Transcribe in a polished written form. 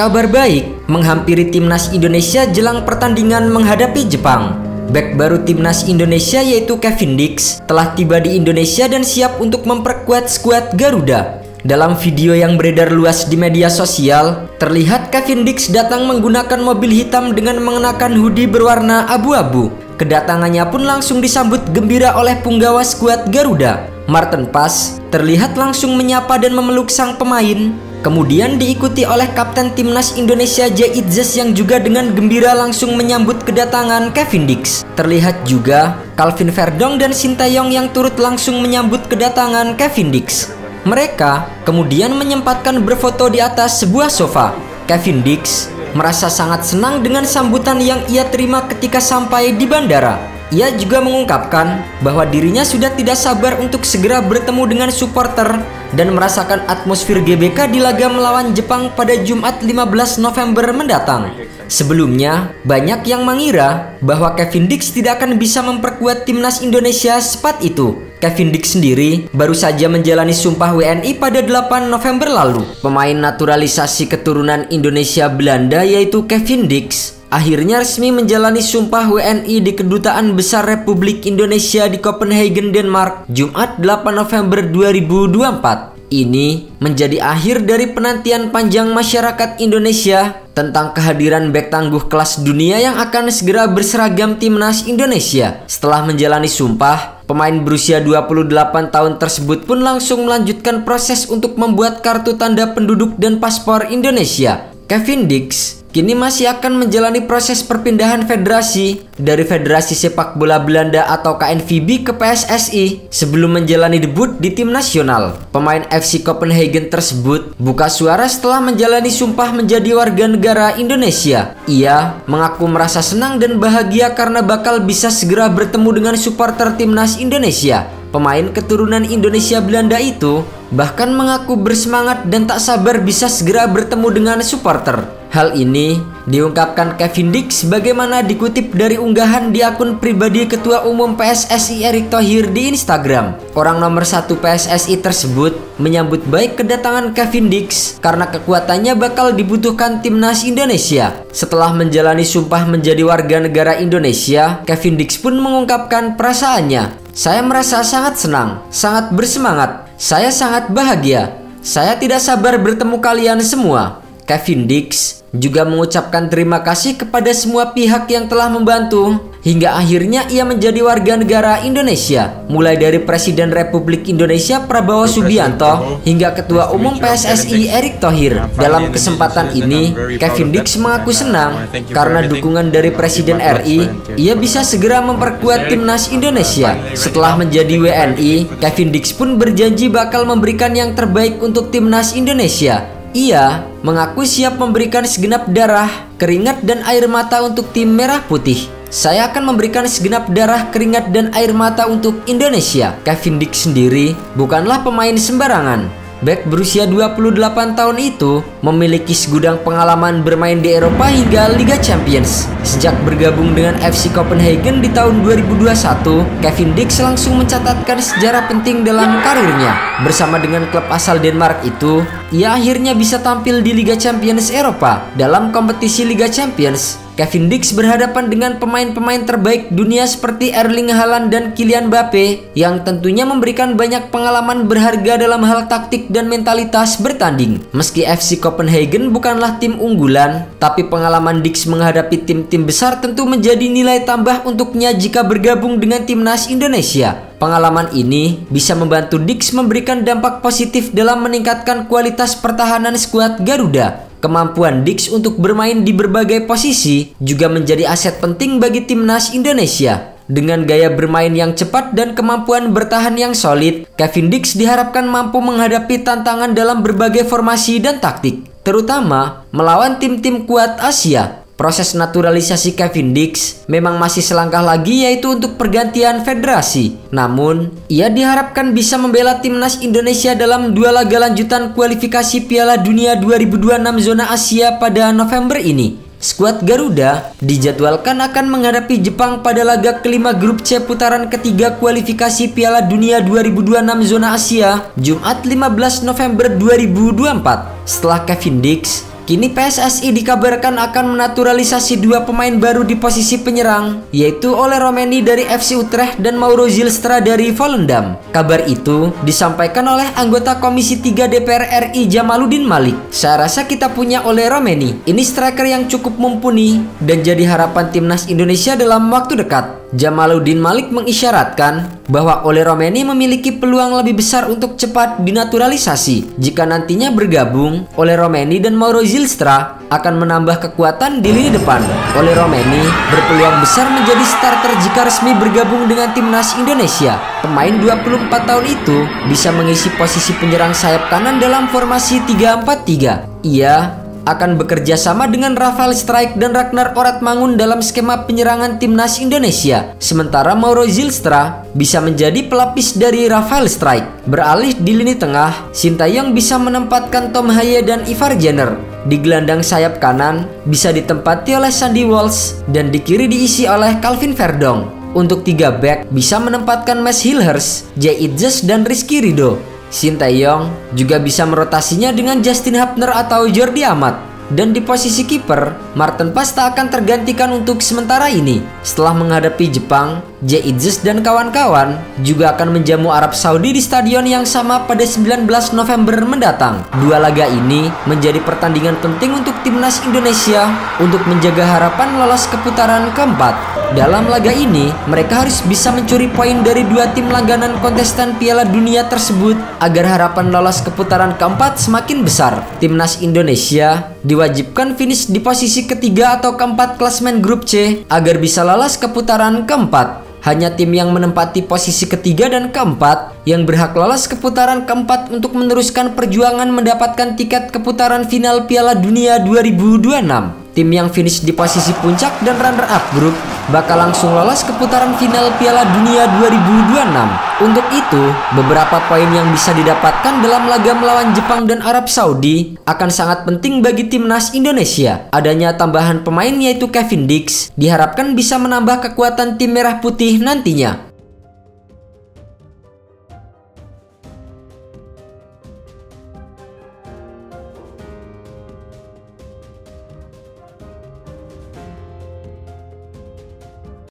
Kabar baik menghampiri timnas Indonesia jelang pertandingan menghadapi Jepang. Bek baru timnas Indonesia yaitu Kevin Dix telah tiba di Indonesia dan siap untuk memperkuat skuad Garuda. Dalam video yang beredar luas di media sosial, terlihat Kevin Dix datang menggunakan mobil hitam dengan mengenakan hoodie berwarna abu-abu. Kedatangannya pun langsung disambut gembira oleh punggawa skuad Garuda. Marten Pas terlihat langsung menyapa dan memeluk sang pemain. Kemudian diikuti oleh Kapten Timnas Indonesia Jay Itzes yang juga dengan gembira langsung menyambut kedatangan Kevin Dix. Terlihat juga Calvin Verdong dan Sintayong yang turut langsung menyambut kedatangan Kevin Dix. Mereka kemudian menyempatkan berfoto di atas sebuah sofa. Kevin Dix merasa sangat senang dengan sambutan yang ia terima ketika sampai di bandara. Ia juga mengungkapkan bahwa dirinya sudah tidak sabar untuk segera bertemu dengan supporter dan merasakan atmosfer GBK di laga melawan Jepang pada Jumat 15 November mendatang. Sebelumnya, banyak yang mengira bahwa Kevin Dix tidak akan bisa memperkuat timnas Indonesia secepat itu. Kevin Dix sendiri baru saja menjalani sumpah WNI pada 8 November lalu. Pemain naturalisasi keturunan Indonesia Belanda yaitu Kevin Dix akhirnya resmi menjalani sumpah WNI di Kedutaan Besar Republik Indonesia di Copenhagen, Denmark, Jumat 8 November 2024. Ini menjadi akhir dari penantian panjang masyarakat Indonesia tentang kehadiran bek tangguh kelas dunia yang akan segera berseragam timnas Indonesia. Setelah menjalani sumpah, pemain berusia 28 tahun tersebut pun langsung melanjutkan proses untuk membuat kartu tanda penduduk dan paspor Indonesia. Kevin Dix kini masih akan menjalani proses perpindahan federasi dari Federasi Sepak Bola Belanda atau KNVB ke PSSI sebelum menjalani debut di tim nasional. Pemain FC Copenhagen tersebut buka suara setelah menjalani sumpah menjadi warga negara Indonesia. Ia mengaku merasa senang dan bahagia karena bakal bisa segera bertemu dengan supporter timnas Indonesia. Pemain keturunan Indonesia Belanda itu bahkan mengaku bersemangat dan tak sabar bisa segera bertemu dengan supporter. Hal ini diungkapkan Kevin Dix bagaimana dikutip dari unggahan di akun pribadi Ketua Umum PSSI Erick Thohir di Instagram. Orang nomor 1 PSSI tersebut menyambut baik kedatangan Kevin Dix karena kekuatannya bakal dibutuhkan timnas Indonesia. Setelah menjalani sumpah menjadi warga negara Indonesia, Kevin Dix pun mengungkapkan perasaannya. Saya merasa sangat senang, sangat bersemangat, saya sangat bahagia. Saya tidak sabar bertemu kalian semua. Kevin Dix juga mengucapkan terima kasih kepada semua pihak yang telah membantu hingga akhirnya ia menjadi warga negara Indonesia, mulai dari Presiden Republik Indonesia Prabowo Subianto hingga Ketua Umum PSSI Erick Thohir. Dalam kesempatan ini, Kevin Dix mengaku senang karena dukungan dari Presiden RI, ia bisa segera memperkuat timnas Indonesia. Setelah menjadi WNI, Kevin Dix pun berjanji bakal memberikan yang terbaik untuk timnas Indonesia. Ia mengaku siap memberikan segenap darah, keringat, dan air mata untuk tim merah putih. Saya akan memberikan segenap darah, keringat, dan air mata untuk Indonesia. Kevin Dix sendiri bukanlah pemain sembarangan. Bek berusia 28 tahun itu memiliki segudang pengalaman bermain di Eropa hingga Liga Champions. Sejak bergabung dengan FC Copenhagen di tahun 2021, Kevin Dix langsung mencatatkan sejarah penting dalam karirnya. Bersama dengan klub asal Denmark itu, ia akhirnya bisa tampil di Liga Champions Eropa. Dalam kompetisi Liga Champions, Kevin Dix berhadapan dengan pemain-pemain terbaik dunia seperti Erling Haaland dan Kylian Mbappe yang tentunya memberikan banyak pengalaman berharga dalam hal taktik dan mentalitas bertanding. Meski FC Copenhagen bukanlah tim unggulan, tapi pengalaman Dix menghadapi tim-tim besar tentu menjadi nilai tambah untuknya jika bergabung dengan timnas Indonesia. Pengalaman ini bisa membantu Dix memberikan dampak positif dalam meningkatkan kualitas pertahanan skuad Garuda. Kemampuan Dix untuk bermain di berbagai posisi juga menjadi aset penting bagi timnas Indonesia. Dengan gaya bermain yang cepat dan kemampuan bertahan yang solid, Kevin Dix diharapkan mampu menghadapi tantangan dalam berbagai formasi dan taktik, terutama melawan tim-tim kuat Asia. Proses naturalisasi Kevin Dix memang masih selangkah lagi, yaitu untuk pergantian federasi. Namun, ia diharapkan bisa membela timnas Indonesia dalam 2 laga lanjutan kualifikasi Piala Dunia 2026 zona Asia pada November ini. Skuad Garuda dijadwalkan akan menghadapi Jepang pada laga kelima grup C putaran ketiga kualifikasi Piala Dunia 2026 zona Asia, Jumat 15 November 2024. Setelah Kevin Dix, Kini PSSI dikabarkan akan menaturalisasi dua pemain baru di posisi penyerang, yaitu Ole Romeni dari FC Utrecht dan Mauro Zylstra dari Volendam. Kabar itu disampaikan oleh anggota Komisi 3 DPR RI Djamaluddin Malik. Saya rasa kita punya Ole Romeni. Ini striker yang cukup mumpuni dan jadi harapan timnas Indonesia dalam waktu dekat. Djamaluddin Malik mengisyaratkan bahwa Ole Romeni memiliki peluang lebih besar untuk cepat dinaturalisasi. Jika nantinya bergabung, Ole Romeni dan Mauro Zylstra akan menambah kekuatan di lini depan. Ole Romeni berpeluang besar menjadi starter jika resmi bergabung dengan timnas Indonesia. Pemain 24 tahun itu bisa mengisi posisi penyerang sayap kanan dalam formasi 3-4-3. Ia akan bekerja sama dengan Rafael Strijk dan Ragnar Oratmangun dalam skema penyerangan timnas Indonesia. Sementara Mauro Zylstra bisa menjadi pelapis dari Rafael Strijk. Beralih di lini tengah, Sintayong bisa menempatkan Tom Haye dan Ivar Jenner. Di gelandang sayap kanan bisa ditempati oleh Sandy Walsh dan di kiri diisi oleh Calvin Verdong. Untuk 3 back bisa menempatkan Mads Hilhers, Jay Idjes dan Rizky Ridho. Sintayong juga bisa merotasinya dengan Justin Hapner atau Jordi Amat. Dan di posisi kiper, Maarten Pas tak akan tergantikan untuk sementara ini. Setelah menghadapi Jepang, Jay Idjes dan kawan-kawan juga akan menjamu Arab Saudi di stadion yang sama pada 19 November mendatang. Dua laga ini menjadi pertandingan penting untuk timnas Indonesia untuk menjaga harapan lolos ke putaran keempat. Dalam laga ini, mereka harus bisa mencuri poin dari dua tim langganan kontestan Piala Dunia tersebut agar harapan lolos ke putaran keempat semakin besar. Timnas Indonesia diwajibkan finish di posisi ketiga atau keempat klasemen grup C agar bisa lolos ke putaran keempat. Hanya tim yang menempati posisi ketiga dan keempat yang berhak lolos ke putaran keempat untuk meneruskan perjuangan mendapatkan tiket ke putaran final Piala Dunia 2026. Tim yang finish di posisi puncak dan runner-up grup bakal langsung lolos ke putaran final Piala Dunia 2026. Untuk itu, beberapa poin yang bisa didapatkan dalam laga melawan Jepang dan Arab Saudi akan sangat penting bagi timnas Indonesia. Adanya tambahan pemain yaitu Kevin Dix diharapkan bisa menambah kekuatan tim merah putih nantinya.